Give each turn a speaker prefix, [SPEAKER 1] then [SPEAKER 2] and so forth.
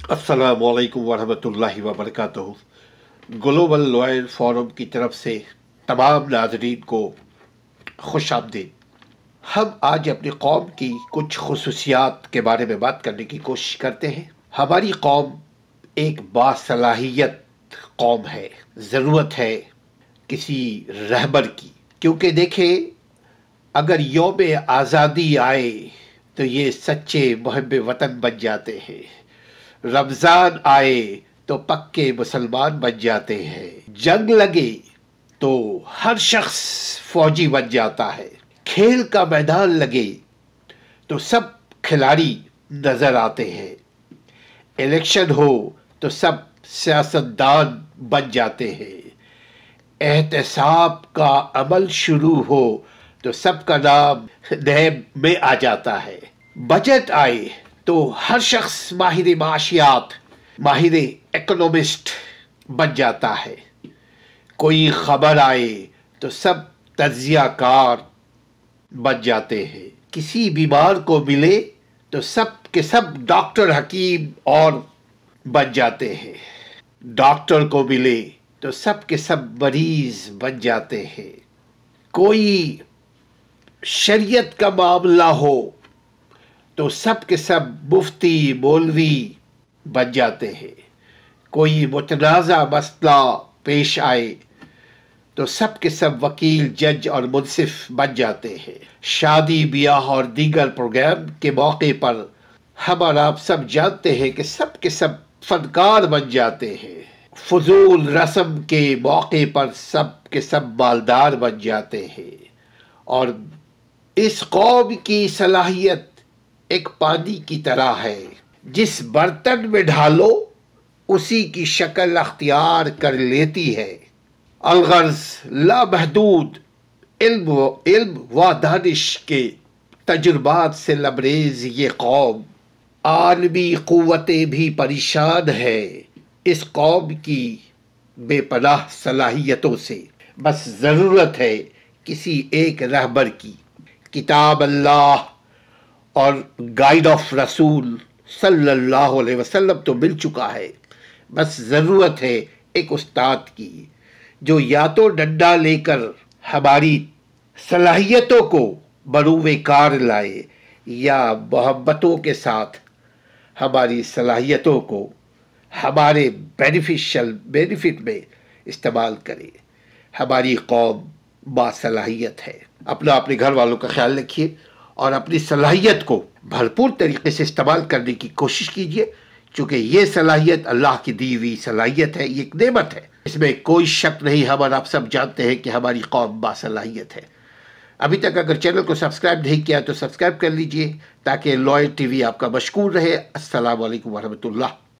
[SPEAKER 1] अस्सलामु अलैकुम वरहमतुल्लाहि वबरकातुहू। ग्लोबल लॉयर फोरम की तरफ से तमाम नाज़रीन को खुश आमदीद। हम आज अपनी कौम की कुछ खुसूसियात के बारे में बात करने की कोशिश करते हैं। हमारी कौम एक बासलाहियत कौम है। ज़रूरत है किसी रहबर की, क्योंकि देखें, अगर यौम आज़ादी आए तो ये सच्चे मुहब वतन बन जाते हैं। रमज़ान आए तो पक्के मुसलमान बन जाते हैं। जंग लगे तो हर शख्स फौजी बन जाता है। खेल का मैदान लगे तो सब खिलाड़ी नजर आते हैं। इलेक्शन हो तो सब सियासतदान बन जाते हैं। एहतसाब का अमल शुरू हो तो सबका नाम नैब में आ जाता है। बजट आए तो हर शख्स माहिर माशियात, माहिर इकोनॉमिस्ट बन जाता है। कोई खबर आए तो सब तज्जियाकार बन जाते हैं। किसी बीमार को मिले तो सब के सब डॉक्टर हकीम और बन जाते हैं। डॉक्टर को मिले तो सब के सब मरीज बन जाते हैं। कोई शरीयत का मामला हो तो सब के सब मुफ्ती मौलवी बन जाते हैं। कोई मुतनाज़ा मसला पेश आए तो सब के सब वकील, जज और मुनसिफ बन जाते हैं। शादी ब्याह और दीगर प्रोग्राम के मौके पर हम और आप सब जानते हैं कि सब के सब फनकार बन जाते हैं। फजूल रस्म के मौके पर सब के सब मालदार बन जाते हैं। और इस कौम की सलाहियत एक पानी की तरह है, जिस बर्तन में ढालो उसी की शक्ल अख्तियार कर लेती है। अलगर्ज लामहदूद इल्म व दानिश के तजुर्बात से लबरेज ये कौम आलमी क़ुव्वतें भी परेशान है इस कौम की बेपनाह सलाहियतों से। बस ज़रूरत है किसी एक रहबर की। किताब अल्लाह और गाइड ऑफ रसूल सल्लल्लाहु अलैहि वसल्लम तो मिल चुका है। बस ज़रूरत है एक उस्ताद की, जो या तो डंडा लेकर हमारी सलाहियतों को बरूए कार लाए या मोहब्बतों के साथ हमारी सलाहियतों को हमारे बेनिफिट में इस्तेमाल करे। हमारी कौम बासलाहियत है। अपना अपने घर वालों का ख्याल रखिए और अपनी सलाहियत को भरपूर तरीके से इस्तेमाल करने की कोशिश कीजिए, क्योंकि ये सलाहियत अल्लाह की दी हुई सलाहियत है, ये एक नेमत है। इसमें कोई शक नहीं। हम और आप सब जानते हैं कि हमारी कौम बासलाहियत है। अभी तक अगर चैनल को सब्सक्राइब नहीं किया तो सब्सक्राइब कर लीजिए, ताकि लॉयर टीवी आपका मशगूल रहे। अस्सलामु अलैकुम वरहमतुल्लाह।